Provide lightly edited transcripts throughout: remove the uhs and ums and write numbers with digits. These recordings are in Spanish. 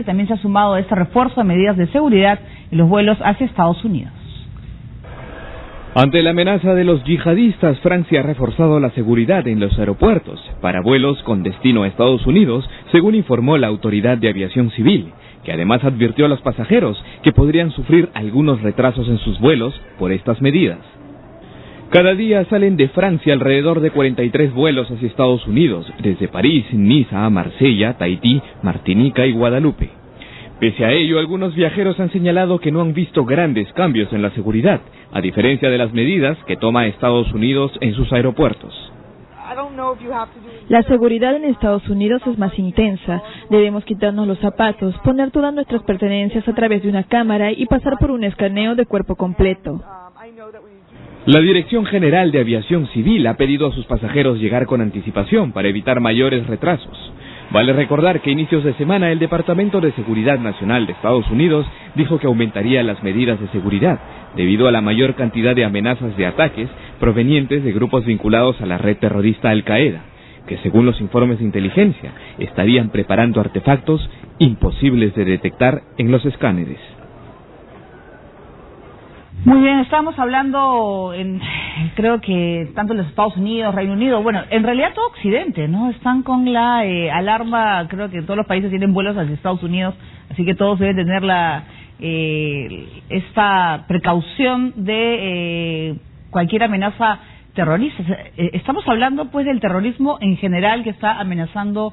También se ha sumado a este refuerzo de medidas de seguridad en los vuelos hacia Estados Unidos. Ante la amenaza de los yihadistas, Francia ha reforzado la seguridad en los aeropuertos para vuelos con destino a Estados Unidos, según informó la Autoridad de Aviación Civil, que además advirtió a los pasajeros que podrían sufrir algunos retrasos en sus vuelos por estas medidas. Cada día salen de Francia alrededor de 43 vuelos hacia Estados Unidos, desde París, Niza, Marsella, Tahití, Martinica y Guadalupe. Pese a ello, algunos viajeros han señalado que no han visto grandes cambios en la seguridad, a diferencia de las medidas que toma Estados Unidos en sus aeropuertos. La seguridad en Estados Unidos es más intensa. Debemos quitarnos los zapatos, poner todas nuestras pertenencias a través de una cámara y pasar por un escaneo de cuerpo completo. La Dirección General de Aviación Civil ha pedido a sus pasajeros llegar con anticipación para evitar mayores retrasos. Vale recordar que a inicios de semana el Departamento de Seguridad Nacional de Estados Unidos dijo que aumentaría las medidas de seguridad debido a la mayor cantidad de amenazas de ataques provenientes de grupos vinculados a la red terrorista Al-Qaeda, que según los informes de inteligencia estarían preparando artefactos imposibles de detectar en los escáneres. Muy bien, estamos hablando, creo que tanto los Estados Unidos, Reino Unido, bueno, en realidad todo Occidente, ¿no? Están con la alarma, creo que todos los países tienen vuelos hacia Estados Unidos, así que todos deben tener esta precaución de cualquier amenaza terrorista. Estamos hablando pues del terrorismo en general que está amenazando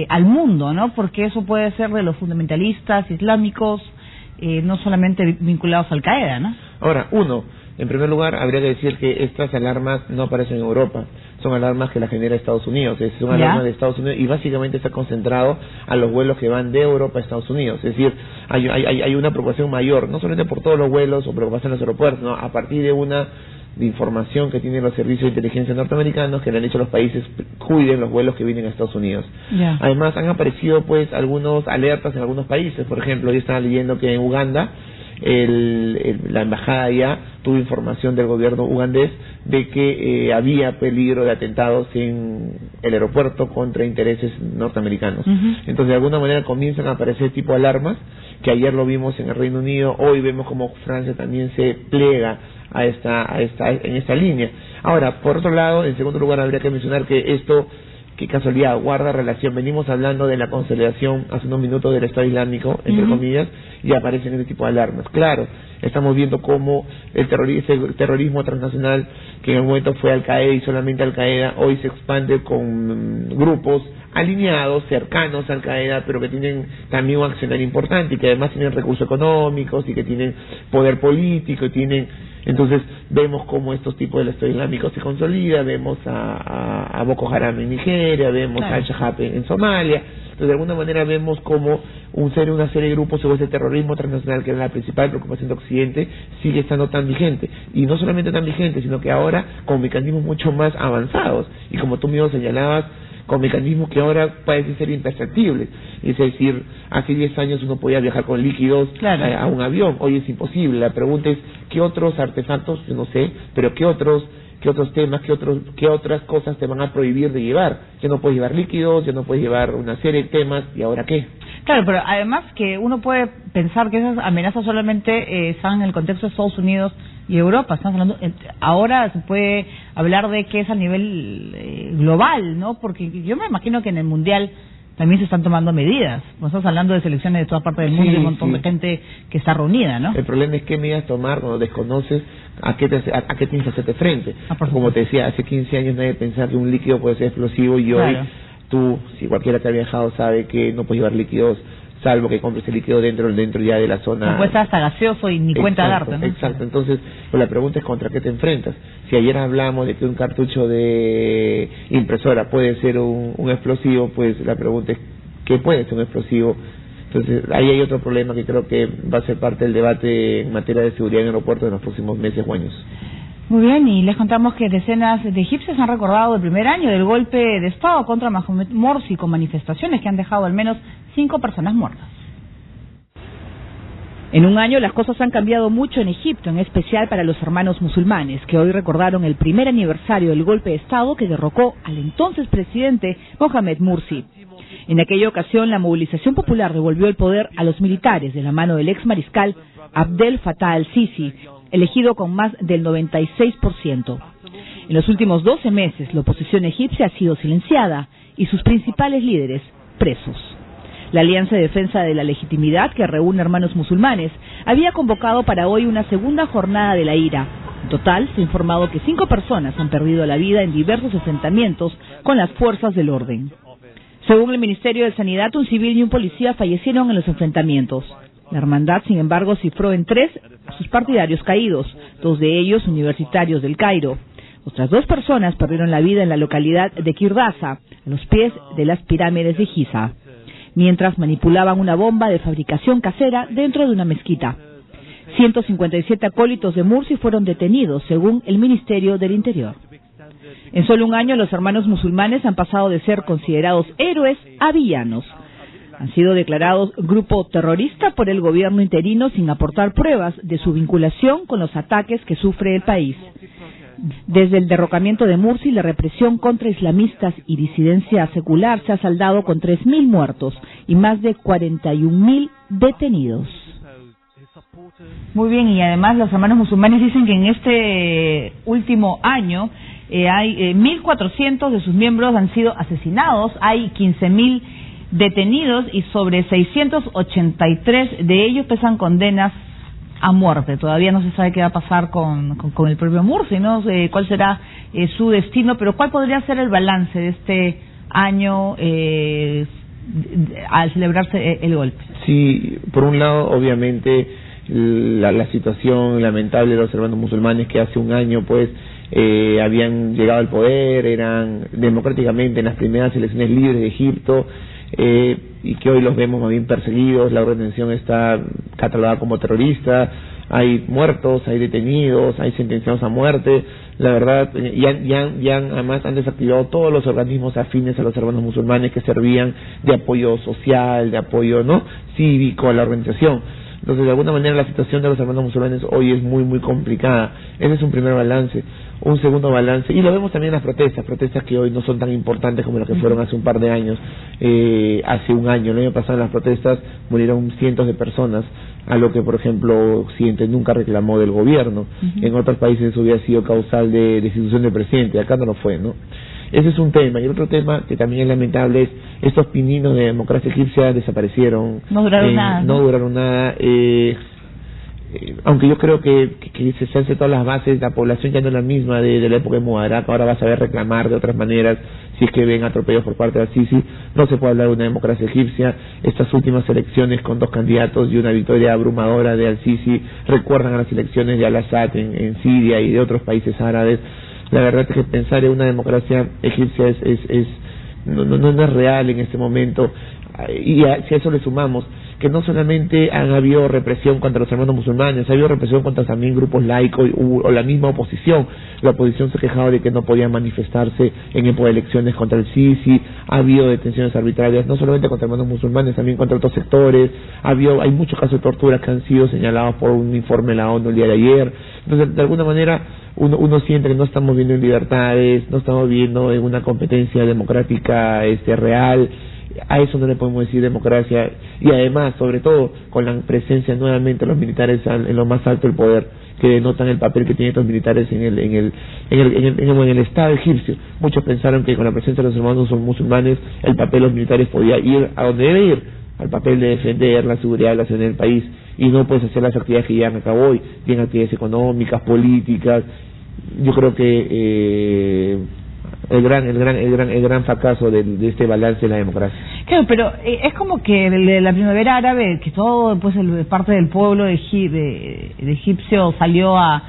al mundo, ¿no? Porque eso puede ser de los fundamentalistas islámicos, no solamente vinculados a Al-Qaeda, ¿no? Ahora, en primer lugar, habría que decir que estas alarmas no aparecen en Europa, son alarmas que las genera Estados Unidos, son alarmas de Estados Unidos y básicamente está concentrado a los vuelos que van de Europa a Estados Unidos, es decir, hay una preocupación mayor, no solamente por todos los vuelos o preocupación en los aeropuertos, no, a partir de información que tienen los servicios de inteligencia norteamericanos que le han hecho a los países cuiden los vuelos que vienen a Estados Unidos. Además han aparecido pues algunos alertas en algunos países, por ejemplo, yo estaba leyendo que en Uganda la embajada ya tuvo información del gobierno ugandés de que había peligro de atentados en el aeropuerto contra intereses norteamerinos. Entonces de alguna manera comienzan a aparecer tipo de alarmas que ayer lo vimos en el Reino Unido, hoy vemos como Francia también se plega en esta línea. Ahora, por otro lado, en segundo lugar habría que mencionar que esto, qué casualidad, guarda relación. Venimos hablando de la consolidación hace unos minutos del Estado Islámico, entre comillas, y aparecen este tipo de alarmas. Claro, estamos viendo cómo el terrorismo transnacional, que en el momento fue Al-Qaeda y solamente Al-Qaeda, hoy se expande con grupos alineados, cercanos a Al-Qaeda, pero que tienen también un accionar importante y que además tienen recursos económicos y que tienen poder político y tienen... Entonces vemos cómo estos tipos del Estado Islámico se consolida, vemos a Boko Haram en Nigeria, vemos a Al-Shabaab en Somalia. Entonces de alguna manera vemos cómo una serie de grupos sobre ese terrorismo transnacional, que era la principal preocupación de Occidente, sigue estando tan vigente. Y no solamente tan vigente, sino que ahora con mecanismos mucho más avanzados. Y como tú mismo señalabas, con mecanismos que ahora parecen ser imperceptibles. Es decir, hace 10 años uno podía viajar con líquidos a un avión, hoy es imposible. La pregunta es, ¿qué otros artefactos? Yo no sé, pero ¿qué otros temas, qué otras cosas te van a prohibir de llevar? Ya no puedes llevar líquidos, ya no puedes llevar una serie de temas, ¿y ahora qué? Claro, pero además que uno puede pensar que esas amenazas solamente están en el contexto de Estados Unidos y Europa. Estamos hablando, ahora se puede hablar de que es a nivel global, ¿no? Porque yo me imagino que en el Mundial también se están tomando medidas. Estamos hablando de selecciones de toda parte del mundo y un montón de gente que está reunida, ¿no? El problema es qué medidas tomar cuando desconoces a qué tienes que hacerte frente. Como te decía, hace 15 años nadie pensaba que un líquido puede ser explosivo y hoy tú, si cualquiera que ha viajado sabe que no puedes llevar líquidos salvo que compres el líquido dentro ya de la zona. No puede estar hasta gaseoso y ni cuenta darte, ¿no? Exacto, entonces pues la pregunta es contra qué te enfrentas. Si ayer hablamos de que un cartucho de impresora puede ser un explosivo, pues la pregunta es ¿qué puede ser un explosivo? Entonces ahí hay otro problema que creo que va a ser parte del debate en materia de seguridad en aeropuertos en los próximos meses o años. Muy bien, y les contamos que decenas de egipcios han recordado el primer año del golpe de Estado contra Mohamed Morsi con manifestaciones que han dejado al menos 5 personas muertas. En un año las cosas han cambiado mucho en Egipto, en especial para los hermanos musulmanes, que hoy recordaron el primer aniversario del golpe de Estado que derrocó al entonces presidente Mohamed Morsi. En aquella ocasión, la movilización popular devolvió el poder a los militares de la mano del ex mariscal Abdel Fattah al-Sisi, elegido con más del 96%. En los últimos 12 meses, la oposición egipcia ha sido silenciada y sus principales líderes presos. La Alianza de Defensa de la Legitimidad, que reúne hermanos musulmanes, había convocado para hoy una segunda jornada de la ira. En total, se ha informado que 5 personas han perdido la vida en diversos enfrentamientos con las fuerzas del orden. Según el Ministerio de Sanidad, un civil y un policía fallecieron en los enfrentamientos. La hermandad, sin embargo, cifró en 3 a sus partidarios caídos, 2 de ellos universitarios del Cairo. Otras 2 personas perdieron la vida en la localidad de Kirdasa, a los pies de las pirámides de Giza, mientras manipulaban una bomba de fabricación casera dentro de una mezquita. 157 acólitos de Morsi fueron detenidos, según el Ministerio del Interior. En solo un año, los hermanos musulmanes han pasado de ser considerados héroes a villanos. Han sido declarados grupo terrorista por el gobierno interino sin aportar pruebas de su vinculación con los ataques que sufre el país. Desde el derrocamiento de Morsi, la represión contra islamistas y disidencia secular se ha saldado con 3.000 muertos y más de 41.000 detenidos. Muy bien, y además los hermanos musulmanes dicen que en este último año hay 1.400 de sus miembros han sido asesinados, hay 15.000 detenidos y sobre 683 de ellos pesan condenas a muerte. Todavía no se sabe qué va a pasar con el propio Morsi, ¿no? Cuál será su destino, pero ¿cuál podría ser el balance de este año al celebrarse el golpe? Sí, por un lado, obviamente, la situación lamentable de los hermanos musulmanes que hace un año, pues, habían llegado al poder, eran democráticamente en las primeras elecciones libres de Egipto, y que hoy los vemos más bien perseguidos, la organización está catalogada como terrorista, hay muertos, hay detenidos, hay sentenciados a muerte. La verdad, ya además han desactivado todos los organismos afines a los hermanos musulmanes que servían de apoyo social, de apoyo cívico a la organización. Entonces, de alguna manera, la situación de los hermanos musulmanes hoy es muy, muy complicada. Ese es un primer balance. Un segundo balance, y lo vemos también en las protestas que hoy no son tan importantes como las que fueron hace un par de años. Hace un año, el año pasado, en las protestas murieron cientos de personas, a lo que, por ejemplo, Occidente nunca reclamó del gobierno. En otros países eso hubiera sido causal de destitución del presidente, acá no lo fue, ¿no? Ese es un tema. Y otro tema que también es lamentable es estos pininos de democracia egipcia desaparecieron. No duraron nada. No duraron nada. Aunque yo creo que se han sentado las bases, la población ya no es la misma de la época de Mubarak, ahora va a saber reclamar de otras maneras si es que ven atropellos por parte de al-Sisi. No se puede hablar de una democracia egipcia. Estas últimas elecciones con 2 candidatos y una victoria abrumadora de al-Sisi recuerdan a las elecciones de al-Assad en Siria y de otros países árabes. La verdad es que pensar en una democracia egipcia no es real en este momento. Y si a eso le sumamos que no solamente han habido represión contra los hermanos musulmanes, ha habido represión contra también grupos laicos o la misma oposición. La oposición se ha quejado de que no podían manifestarse en época de elecciones contra el Sisi, ha habido detenciones arbitrarias, no solamente contra hermanos musulmanes, también contra otros sectores, hay muchos casos de tortura que han sido señalados por un informe de la ONU el día de ayer. Entonces, de alguna manera, uno siente que no estamos viendo en libertades, no estamos viendo en una competencia democrática real. A eso no le podemos decir democracia, y además, sobre todo, con la presencia nuevamente de los militares en lo más alto del poder, que denotan el papel que tienen estos militares en el Estado egipcio. Muchos pensaron que con la presencia de los hermanos musulmanes el papel de los militares podía ir a donde debe ir, al papel de defender la seguridad de la ciudadanía del país, y no puedes hacer las actividades que llevan a cabo hoy, bien actividades económicas, políticas. Yo creo que el gran fracaso de este balance de la democracia. Claro, pero es como que la primavera árabe, que todo pues parte del pueblo de egipcio salió a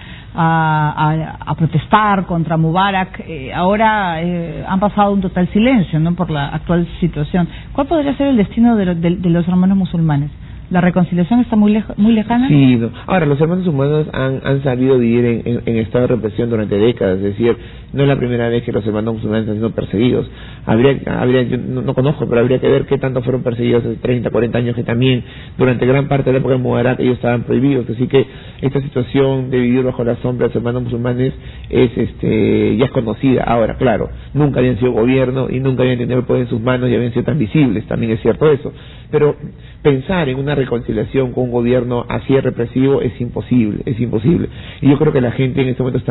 protestar contra Mubarak, ahora han pasado un total silencio, ¿no?, por la actual situación. ¿Cuál podría ser el destino de los hermanos musulmanes? ¿La reconciliación está muy lejana? Sí, no. Ahora, los hermanos musulmanes han sabido vivir en estado de represión durante décadas, es decir, no es la primera vez que los hermanos musulmanes están siendo perseguidos. Yo no conozco, pero habría que ver qué tanto fueron perseguidos hace 30, 40 años, que también durante gran parte de la época de Mubarak ellos estaban prohibidos, así que esta situación de vivir bajo la sombra de los hermanos musulmanes ya es conocida. Ahora, claro, nunca habían sido gobierno y nunca habían tenido el poder en sus manos y habían sido tan visibles, también es cierto eso, pero pensar en una reconciliación con un gobierno así represivo es imposible, y yo creo que la gente en este momento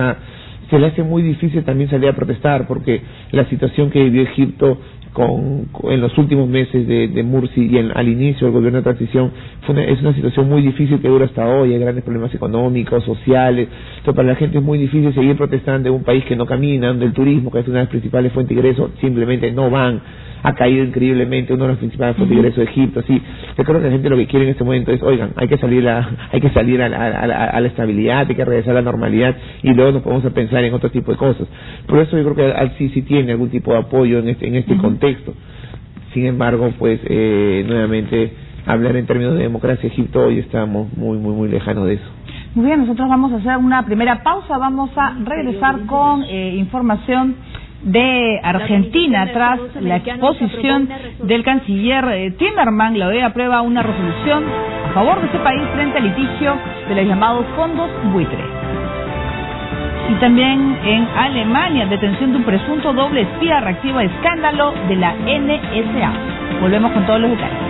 se le hace muy difícil también salir a protestar, porque la situación que vivió Egipto en los últimos meses de Mursi y al inicio del gobierno de transición es una situación muy difícil que dura hasta hoy. Hay grandes problemas económicos, sociales. Entonces para la gente es muy difícil seguir protestando en un país que no camina, donde el turismo, que es una de las principales fuentes de ingresos, simplemente no van. Ha caído increíblemente, una de las principales fuentes de ingresos de Egipto. Sí, yo creo que la gente lo que quiere en este momento es, oigan, hay que salir a la estabilidad, hay que regresar a la normalidad y luego nos podemos a pensar en otro tipo de cosas. Por eso yo creo que Al-Sisi tiene algún tipo de apoyo en este contexto. Sin embargo, pues nuevamente hablar en términos de democracia, Egipto hoy estamos muy lejanos de eso. Muy bien, nosotros vamos a hacer una primera pausa, vamos a regresar con información de Argentina tras la exposición del canciller Timerman. La OEA aprueba una resolución a favor de ese país frente al litigio de los llamados fondos buitre. Y también en Alemania, detención de un presunto doble espía reactiva escándalo de la NSA. Volvemos con todos los detalles.